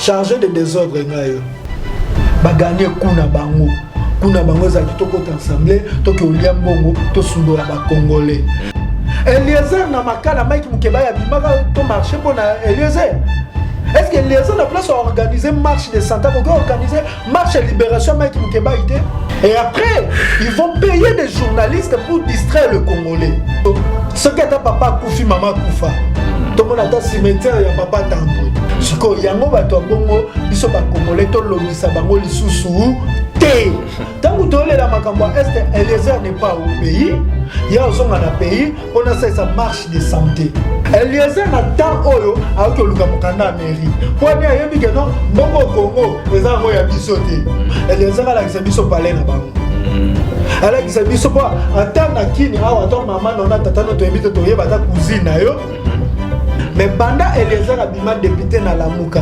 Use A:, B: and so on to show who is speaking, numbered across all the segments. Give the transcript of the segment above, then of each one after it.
A: chargé de désordre ngayo bagagner kuna bango za kitoko t'ensemble to ke olia mbongo to sundola ba congolais Eliezer na makala Mike Mukeba ya bimaka to marché pour na Eliezer. Est-ce que Eliezer na place à organiser marche de Santa pour organiser marche de libération Mike Mukeba idée? Et après, ils vont payer des journalistes pour distraire le Congolais. Ce qui est papa Koufi maman Koufa. Tout le monde a un cimetière et papa Tango. Ce que yango bato bongo biso ba Congolais to lobisa bango lisusu te. Tant que tole la makambo est que Eliezer n'est pas au pays. Il y a aussi un pays, on a sa marche de santé. Eliezer n'a tant oyo avec le Lukamukanda mairie. Pour aller à Yébi non, Bongo Congo, les gens vont y abisoter. Eliezer a la biso palais na bango. Alors que c'est biso pas attendre à qui ni a attendre maman on a tata notre invité to yeba ta cousine na yo. Mais banda Eliezer abima député na Lamuka.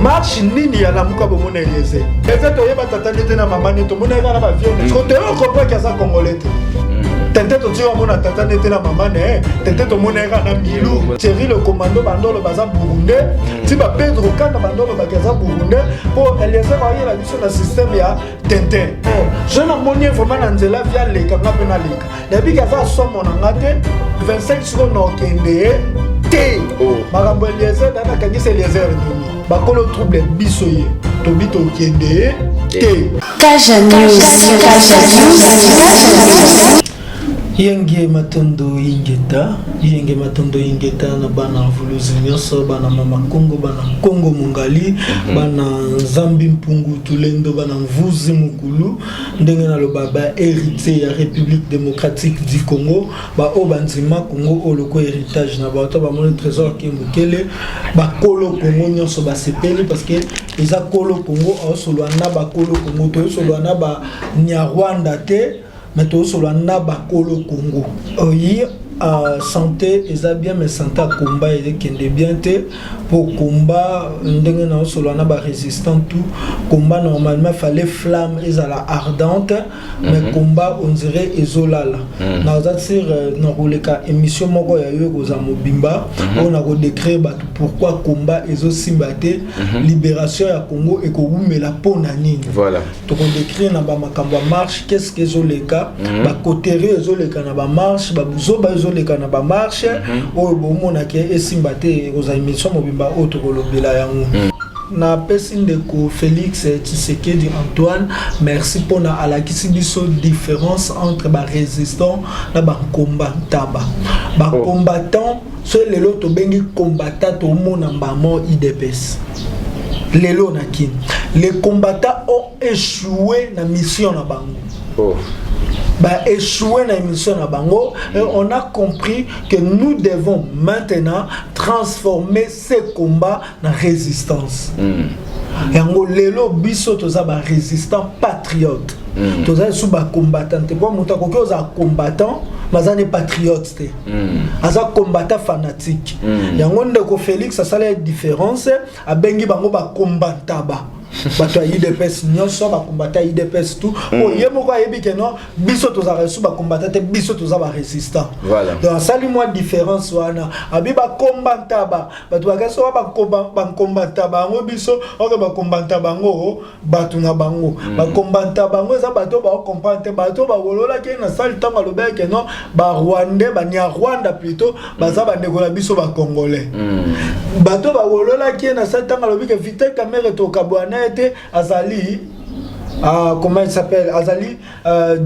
A: Marche nini ya Lamuka bomona Eliezer. Eliezer to yeba tata nete na maman neto mona na ba vieux. Parce que on comprend que ça congolais. Tente to tio mona tata nete na maman né. Tente to mona na Milou. Thierry le commando bandolo baza burundais. Ti ba Pedro Kanda bandolo bakaza burundais. Pour Eliezer va la mission na système ya Tintin. Je na moni vraiment na nzela via le kanga pena leka. Depuis que ça somo na ngate 25 secondes na okende. Marambo Eliezer dana kangisa Eliezer nini bakolo trouble bisoye tobito okende te
B: Kaja News.
A: Yenge matondo ingeta na bana vuluzi nyoso bana mama Kongo bana Kongo mungali bana Zambi mpungu tulendo bana mvuzi mukulu ndenge na lobaba héritier ya République démocratique du Congo ba obanzima Congo oloko héritage na ba to ba mon trésor Kimbukele ba kolo Congo nyoso ba sepeli parce que eza kolo Congo osolo na ba kolo Congo to solo na ba Nyarwanda te mais tout sur la naba kolo Congo. Oui, santé est bien, mais santé à combat et qui est bien pour combat. Ndenge sur la naba résistant tout combat normalement fallait flamme et à la ardente, mais combat on dirait isolala. Dans c'est dans le cas émission moko ya yo ko za mobimba on a redécrit pourquoi combat et aussi batté libération ya Congo et ko umela pona nini. Voilà. To redécrit na ba makambo marche qu'est-ce que zo le cas ba côté zo le cas na ba marche ba buzo ba zo le cas na ba marche o bo mona ke esimbaté ko za émission mobimba auto ko lobela yango. Na personne de Félix Tshisekedi Antoine, merci pour la différence entre les résistants et les combattants. Les combattants, c'est les autres combattants au monde en IDPS. Les combattants ont échoué dans la mission. Échoué dans la mission à Bango et on a compris que nous devons maintenant transformer ces combats en résistance. Et en gros, lelo biso toza ba résistant patriote. Toza sous ba combattant. Te pour monta ko za combattant, mazane patriote te. Aza combattant fanatique. Et en gros ndeko Félix ça la différence a bengi bango ba combattant ba. Bato ya IDPS nyonso ba combattant IDPS tout o yemo ko yebi ke non biso toza resu ba combattant te biso toza ba résistant. Voilà. Donc sali moi différence wana abi ba combattant ba bato ba kaso ba combattant ba ngo biso o ba combattant bango bato na bango ba combattant bango za bato ba comprendre bato ba wolola ke na sali tanga lobe ke non ba Rwandais ba Nyarwanda plutôt baza ba ndekola biso ba Congolais. Bato ba wolola ke na sali tanga lobe ke vite caméra to kabwana Azali, comment il s'appelle? Azali,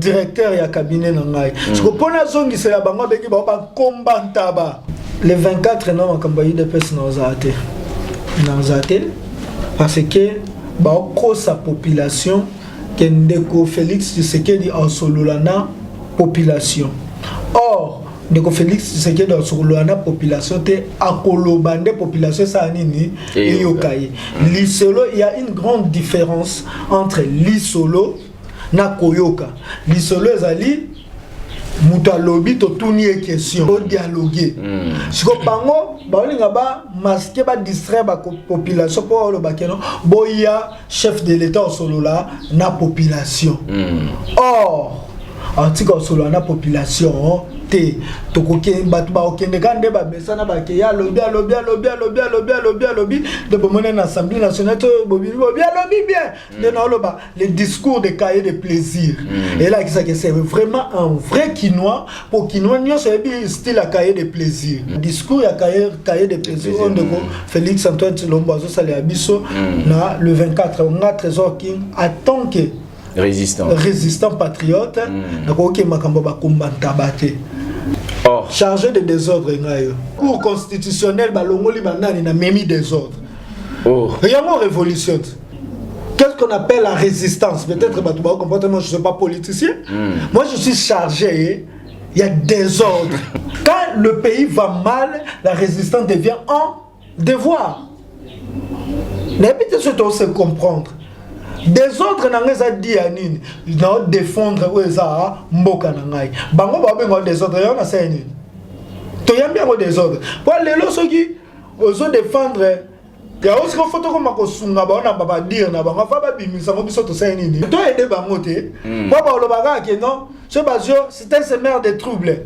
A: directeur et cabinet nangai. Ce que pour la zone qui c'est la banque qui va combattre. Les 24 non campagne de personnes dans Athènes parce que sa population qui ndeko Félix Tshisekedi en sololana population. Or Ndeko Félix Tshisekedi dans sur la population te akolobande population ça nini et yokaye. Lisolo il y a une grande différence entre lisolo na koyoka. Lisolo ezali muta lobi to tuni question o dialoguer. Siko bango ba linga ba masquer ba distraire ba population pour le bakeno boya chef de l'état solo là na population. Or antika solo na population te tokoke batu ba okende kande ba mesana ba ke ya lobby de bomone na assemblée nationale to lobby bien de na loba les discours de cahier de plaisir et là ça que c'est vraiment un vrai quinois pour quinois nyo c'est bien style à cahier de plaisir discours ya cahier de plaisir on de Félix Antoine Tshilombo zo sale abiso na le 24 on a Trésor King attend que résistant patriote nakoki makambo ba kombanta bate chargé de désordre ngayo cour constitutionnel balongoli banani na memi désordre yango révolution. Qu'est-ce qu'on appelle la résistance? Peut-être bah tu vas comprendre, moi je suis pas politicien. Moi je suis chargé, il y a désordre. Quand le pays va mal, la résistance devient un devoir. N'habitez surtout se comprendre. Désordre n'a pas dit à nini, n'a défendre oueza mboka nangai. Bango ba bengo désordre ya na seni. To yambia ko désordre. Pour les loso qui ozo défendre ya aussi ko photo ko makosunga ba na baba dire na bango fa ba bimisa mo biso to seni ni. To aider bango te. Pour ba lo baga ke non, ce bazio c'est un semeur de troubles.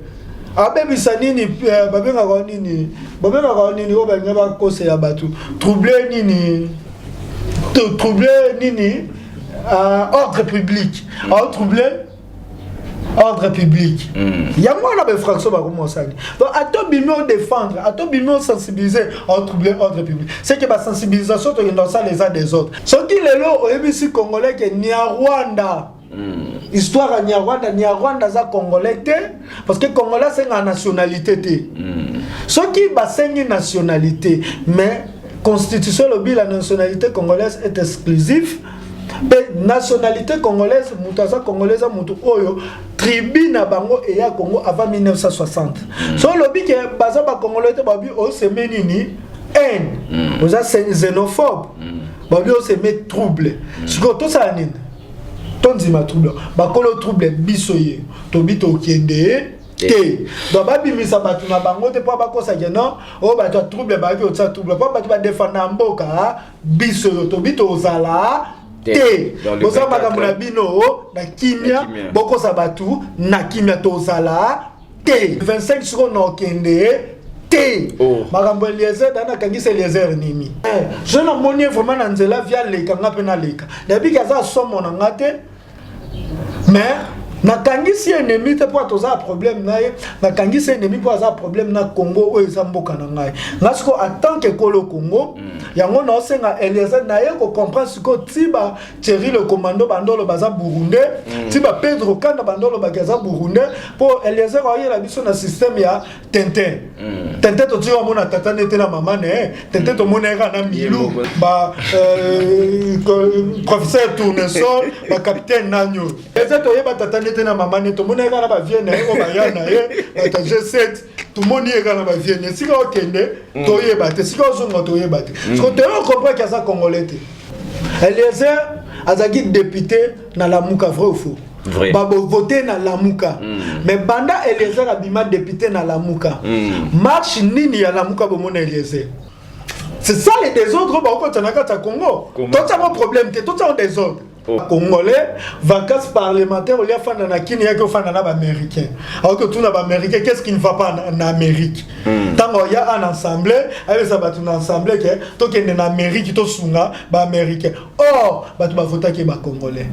A: Abe bisanini babenga ko nini o ba ngaba ko se ya batu. Troubler nini troubler nini ordre public ordre public il y a moi là ben François va commencer donc à tout bimio défendre à tout bimio sensibiliser à troubler ordre public c'est que la sensibilisation to dans ça les uns des autres ce qui les lo au congolais que ni à Rwanda histoire à Rwanda za congolais parce que congolais c'est une nationalité ce qui c'est une nationalité mais constitution lobby la nationalité congolaise est exclusive mais nationalité congolaise mutaza congolaise mutu oyo tribu na bango et ya Congo avant 1960 so lobby que baza ba congolais te babi o se menini haine oza xénophobe babi o se met trouble siko to ça nini tonzima trouble ba kolo trouble bisoye to bito kende te donc babimisa batu na bango te po bakosa ke non o batu trouble ba ki otsa trouble po batu ba défendre mboka biso to bito ozala te boza makambo na bino na kimia bokosa batu na kimia to ozala te 25 secondes na okende te makambo Eliezer dana kangisa Eliezer nimi je na moni vraiment na nzela via leka ngape na leka depuis que ça somo na ngate mais na kangisi ennemi te po toza problème naye na kangisi ennemi po za problème na Congo o ezamboka na ngai ngasko en tant que kolo Congo yango na osenga Eliezer na ye ko comprendre siko tiba Thierry le commando bandolo baza burundais tiba Pedro Kanda bandolo bagaza burundais po Eliezer oye la biso na système ya Tintin Tintin to tiro mona tata nete na mama ne Tintin to mona era na Milou ba professeur Tournesol ba capitaine Nanyo Eliezer to ye ba tata na maman to mona kana ba vienne o ba yana ye ta G7 tout monde y kana ba vienne si ko kende to ye ba te si ko zongo to ye ba te so te on comprend que ça congolais Eliezer azaki député na Lamuka vrai ou faux ba voter na Lamuka mais banda Eliezer abima député na Lamuka marche nini ya Lamuka bo mona Eliezer c'est ça les désordres ba ko tana kata Congo tout ça mon problème tout ça désordre Congolais, vacances parlementaires, il y a fan na Kini, il y a que fan na américain. Alors que tout na américain, qu'est-ce qui ne va pas en Amérique? Tant qu'il y a un assemblée, avec ça va tout un assemblée que tout est en Amérique, tout sunga ba américain. Or, ba tu ba voter que ba Congolais.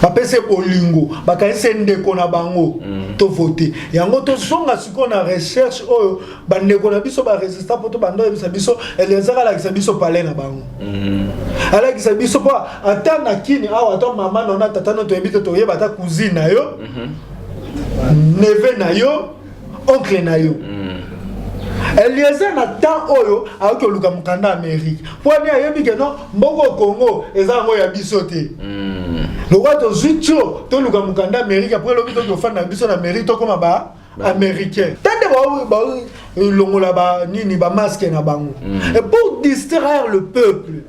A: Ba pese olingo, ba ka sende ko na bango to voter. Yango to songa siko na recherche o ba ndeko na biso ba résistant pour to bando biso Eliezer ala biso parler na bango. Ala biso pa ata na Kini awa maman on a tata no to ebite to yeba ta cousine na yo neveu na yo oncle na yo Eliezer na temps oyo a ko luka mukanda Amérique po ni ayebi ke non mboko Congo eza ngo ya biso te le roi de Zucho to luka mukanda Amérique après le bito to fana biso na Amérique to koma ba américain tande ba longola ba nini ba masque na bango et pour distraire le peuple.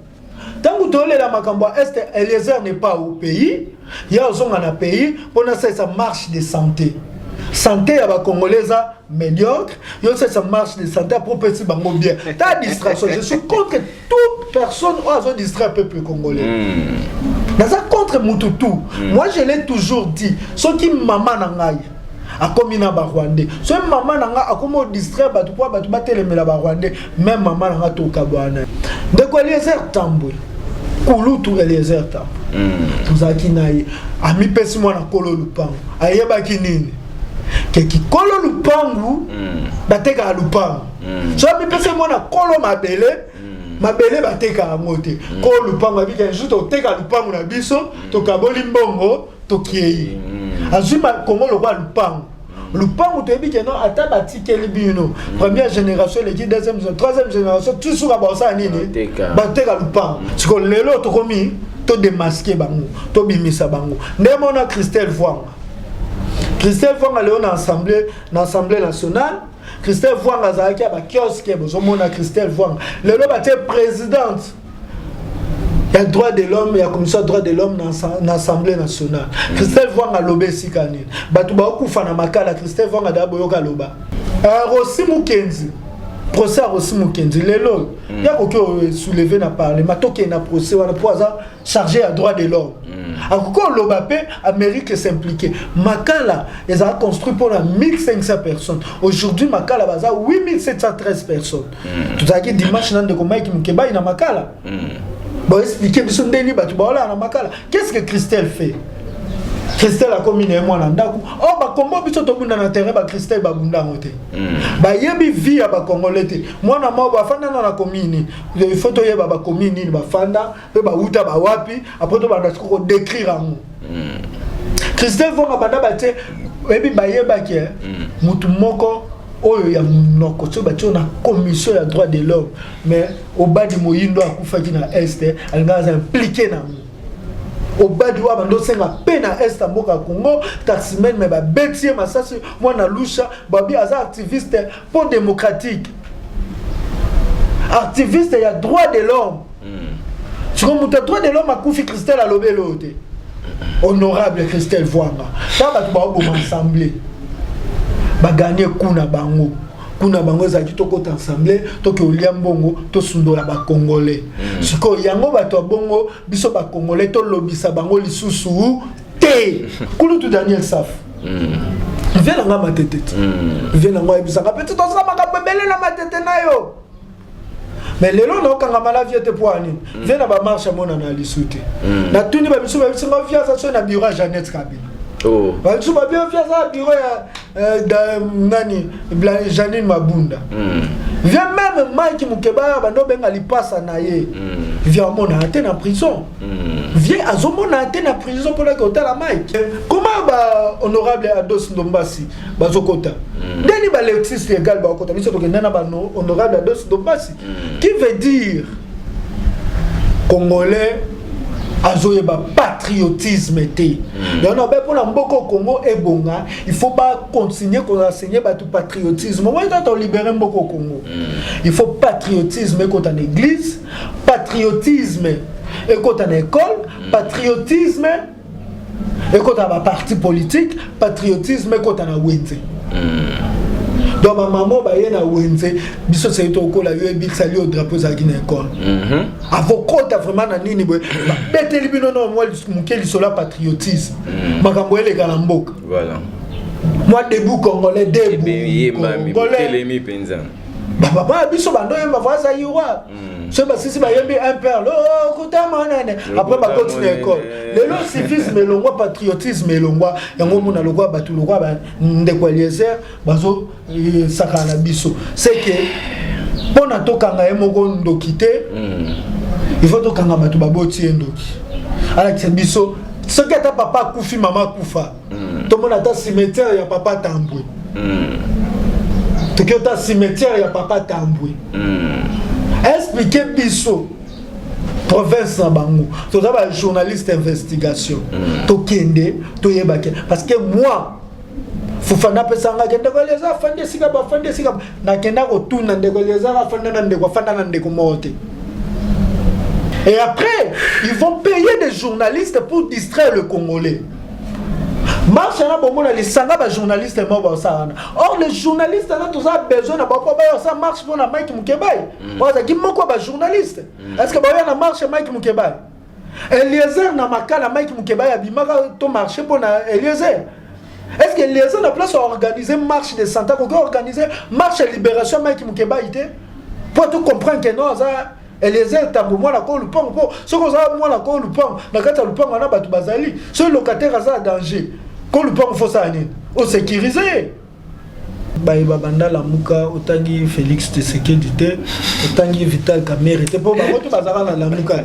A: Tant que tu la makambo est Eliezer n'est pas au pays, il y a un pays pour ça marche de santé. Santé à la Congolaise médiocre, il y a ça marche de santé pour petit bango bien. Ta distraction, je suis contre toute personne qui a distraire le peuple congolais. Dans ça contre contre Mututu. Moi, je l'ai toujours dit. Ce qui maman nangaï. A comme na Rwandais. Ce maman nanga a comme distrait batu pour batu battre les Rwandais. Même maman nanga to kabwana. De quoi les airs tamboué. Koulou tout les airs tamboué. Tout ça qui naïe. Ami pesi moi na kolo lupango. Ayeba kinini. Qui kolo lupango. Bateka lupango. So ami pesi moi na kolo mabele. Mabele bateka amote. Kolo lupango abi qu'un jour to teka lupango na biso to kaboli mbongo to kiei. Azuma comment le roi lupango. Lupango to ebi que non ata batike libino. Première génération les deuxième troisième génération tout sur ba ça nini. Bateka lupango. Siko lelo to komi to démasquer bango, to bimisa bango. Ndemo na Christelle Vwanga. Christelle Vwanga léon na assemblée nationale. Christelle Vwanga zaki ba kiosque bozo mona Christelle Vwanga. Lelo baté présidente. Il y a droit de l'homme, il y a commission droit de l'homme dans l'Assemblée nationale. Christelle Vwanga lobé sikani. Batu ba okufa na makala Christelle Vwanga dabo yoka loba. Rossi Mukenzi. Procès à Rossi Mukenzi. Lelo, il y a quelqu'un soulevé na parler, matoke na procès wana poza chargé à droit de l'homme. Encore l'Obapé, Amérique s'impliquer. Makala, ils ont construit pour 1500 personnes. Aujourd'hui, Makala baza 8713 personnes. Tout ça qui dimanche nan de komai ki mukeba ina Makala. Bon, expliquez, qu'est-ce que Christelle fait? Christelle a commis un mois dans oh, bah, comment tu as na terrain, bah, Christelle, bah, bunda moté. Bah, yebi vie à bah, Congolais. Moi, na moi, bah, fanda na commune. Il faut que tu bah, commune, bah, fanda, bah, outa, bah, wapi. Après, tu vas décrire à moi. Christelle, va bah, bah, tu yebi, bah, yeba, qui est, mutu moko. Oh, il y a une commission de droits de l'homme, mais au bas de Moïndo a coupé na est, elle a impliqué na au bas de Wabando c'est la peine à est à Moka Congo, taximène mais ba bêtier ma ça c'est moi na lusha babi aza activiste pour démocratique, activiste il y a droit de l'homme. Tu comprends le droit de l'homme a coupé Christelle à l'obélote, honorable Christelle Vwanga, ça va tout ba ensemble. Ba gagner kuna bango za kitoko t'ensemble to ke oliam bongo to sundola ba congolais siko yango ba to bongo biso ba congolais to lobisa bango lisusu te kulu tu Daniel Saf vient nga matete vient nga ebisa ka petit to sa maka bebele na matete na yo mais lelo na okanga mala viete poani vient na ba marche mona na lisuté na tuni ba biso nga via ça na bureau Jeannette Kabila. Oh. Tu vas bien faire ça, bureau Janine Mabunda. Viens même Mike Mukeba, Bando li passe à Naye. Viens mon antenne en prison. Viens à Zomo antenne en prison pour la côté la Mike. Comment ba honorable Ados Ndombasi, Bazokota. Deni ba Alexis légal ba Okota, miso to nana ba honorable Ados Ndombasi. Qui veut dire Congolais azoye ba patriotisme té. Donc on pour la mboko Congo et bonga, il faut pas continuer qu'on enseigner ba tout patriotisme. Moi quand on libérer mboko Congo. Il faut patriotisme quand en église, patriotisme et quand en école, patriotisme et quand on a parti politique, patriotisme et quand on a wente. Donc ma maman ba yena wenze biso c'est to ko la yo ebixali au drapeau za Guinée école. Avocat vraiment na nini boy bete libino no moi mukeli sola patriotisme. Makambo ele galamboka. Voilà. Moi debout congolais debout. Congolais mi penza. Baba biso bando yemba vaza yiwa. Ce si ba yembi un père lo kota manane après ba continuer école. Le civisme longwa patriotisme longwa yango mona longwa batu longwa ba ndeko Eliezer bazo sakana biso. C'est que pona tokanga emoko ndokité. Il faut tokanga batu baboti ndoki. Ala biso ce que ta papa kufi maman kufa. To mona ta cimetière ya papa tambwe. To que ta cimetière ya papa tambwe. Expliquez biso province na bango to za ba journaliste investigation to kende to yebake parce que moi fufana pesanga kende ko leza fande sika na kenda ko tuna ndeko leza fande na ndeko fanda na ndeko mote. Et après ils vont payer des journalistes pour distraire le Congolais. Marche na bongo na lisanga ba journaliste mo ba sana. Or les journalistes na tous a besoin na ba ça marche pour na Mike Mukebai. Parce que moko ba journaliste. Est-ce que ba na marche Mike Mukebai? Eliezer na makala Mike Mukeba ya bimaka to marché pour na Eliezer. Est-ce que Eliezer na place à organiser marche de santé, qu'on organiser marche de libération Mike Mukeba ité pour tout comprendre que non ça Eliezer tambo moi la ko lupang po ce qu'on ça moi la ko lupang na kata lupang na batu bazali ce locataire a danger ko lupang faut ça ni au sécuriser. Baïba banda la muka otangi Félix Tshisekedi te otangi Vital Kamerhe te po ba moto bazara na la muka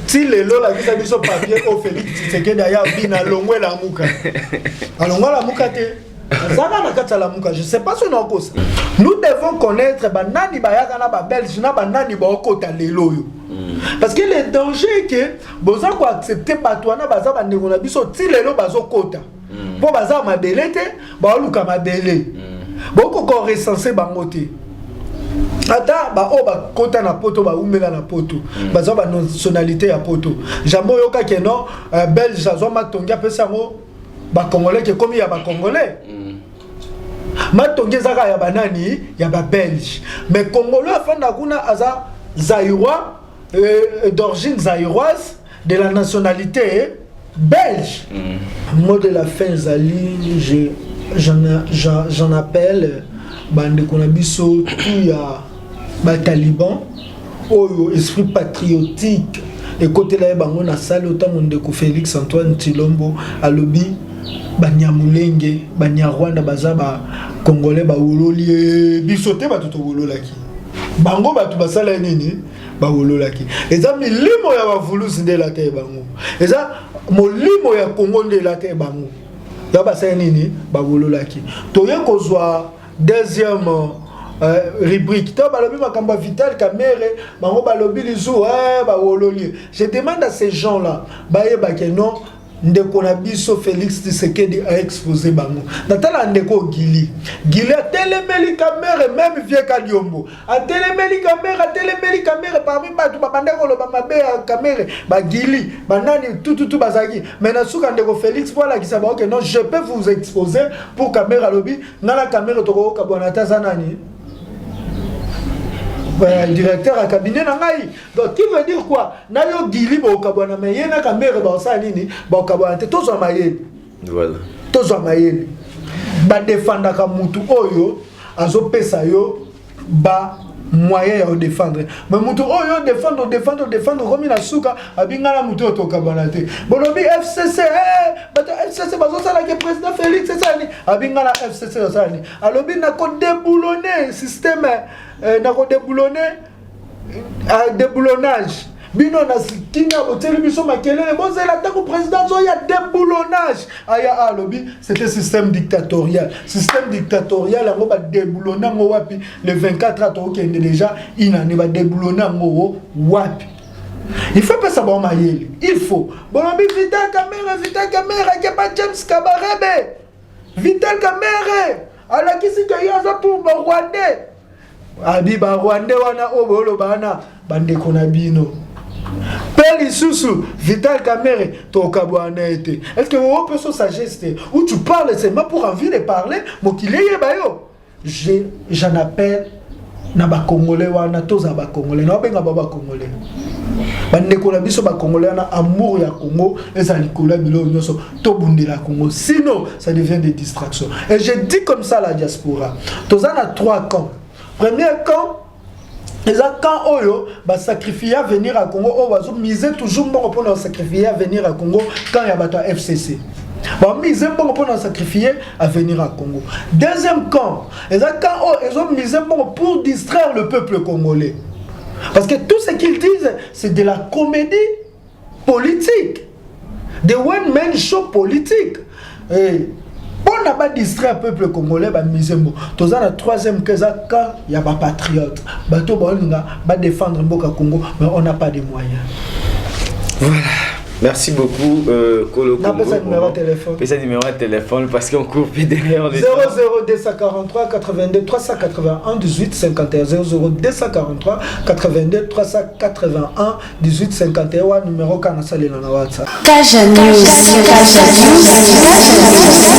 A: ti lelo la visa biso papier au Félix Tshisekedi aya bina longwe la muka alongwa la muka te azaka na kata la muka je sais pas si on a cause nous devons connaître banani bayaka na ba belge na banani ba okota lelo yo parce que le danger que boza ko accepter patwana baza ba ndeko na biso ti lelo bazokota po baza mabele te ba luka mabele beaucoup qu'on recensé bangoté ata ba o ba kota na poto ba umela na poto baza ba nationalité ya poto jambo yoka ke non belge azo matongi apesa ngo ba congolais ke komi ya ba congolais matongi zaka ya banani ya ba belge mais congolais afanda kuna aza zaïrois d'origine zaïroise de la nationalité belge mot de la fin zali j'en appelle bande konabiso tout ya ba taliban oyo esprit patriotique et côté là bango na salle autant monde ko Félix Antoine Tshilombo alobi banyamulenge banyarwanda baza ba congolais ba wololi bisote ba toto wololaki bango batu basala nini ba wololaki eza milimo ya bavulusi nde la te bango eza molimo ya Congo nde la te bango yaba sa nini ba wololaki toye kozwa deuxième rubrique to balobi makamba Vital Kamerhe bango balobi lizu ba wololi je demande à ces gens là bayeba ke non ndeko na biso Félix Tshisekedi a exposé bango natala ndeko Gili a telemeli Kamerhe même vieux Kaliombo a telemeli Kamerhe parmi batu babande ko loba mabe ya Kamerhe ba Gili banani tout bazaki mais na suka ndeko Félix voilà qui ça ba OK non je peux vous exposer pour Kamerhe alobi na Kamerhe toko ka bona tazanani directeur à cabinet na ngai donc qui veut dire quoi na yo Gili ba okabwana mais yena Kamerhe ba sa nini ba okabwana te tozo mayeli voilà tozo mayeli ba défendre ka mutu oyo azo pesa yo ba moyen ya défendre mais mutu oyo défendre comme na suka abingala mutu otokabwana te bolobi FCC bato FCC bazo sala ke président Félix c'est ça ni abingala FCC ça ni alobi na ko déboulonner système na ko déboulonnage bino na sikinga hôtel biso makelele bozela tango président zo ya déboulonnage aya alobi c'était système dictatorial yango ba déboulonna ngo wapi le 24 ato okende déjà inane ba déboulonna ngo wapi il faut pas savoir mayele il faut bolobi Vital Kamerhe ke pas James Kabarebe Vital Kamerhe ala kisi ka yaza pour ba Rwandais abi ba Rwandais wana obolo bana bande kona bino Peli Soussou, Vital Kamerhe, Tokabouana été. Est-ce que vous avez son sagesse où tu parles seulement pour envie de parler, mais qu'il est bayo. J'en appelle Naba Congolais wana toza ba Congolais, na benga baba Congolais. Bande kona biso ba Congolais na amour ya Congo, ezali kola bilo nyoso to bundela Congo. Sinon, ça devient des distractions. Et je dis comme ça la diaspora. Toza na 3 camps. Premier camp les quand Oyo va sacrifier à venir à Congo, on va miser toujours bon pour sacrifier à venir à Congo quand il y a battu FCC. Va miser bon pour sacrifier à venir à Congo. Deuxième camp, les quand ils ont misé bon pour distraire le peuple congolais. Parce que tout ce qu'ils disent, c'est de la comédie politique, de one man show politique. Et on n'a pas distrait le peuple congolais, bah misembo. Tous la troisième casa quand il y a pas patriote, bateau va défendre Mboka Congo, mais on n'a pas de moyens.
B: Voilà. Merci beaucoup, Kolo Congo.
A: On appelle ça numéro de téléphone.
B: Ça numéro de téléphone parce qu'on court derrière les
A: 00243 82 381 18 51 00243 82 381 18 51 numéro Kanasali na WhatsApp.
C: Kaja News.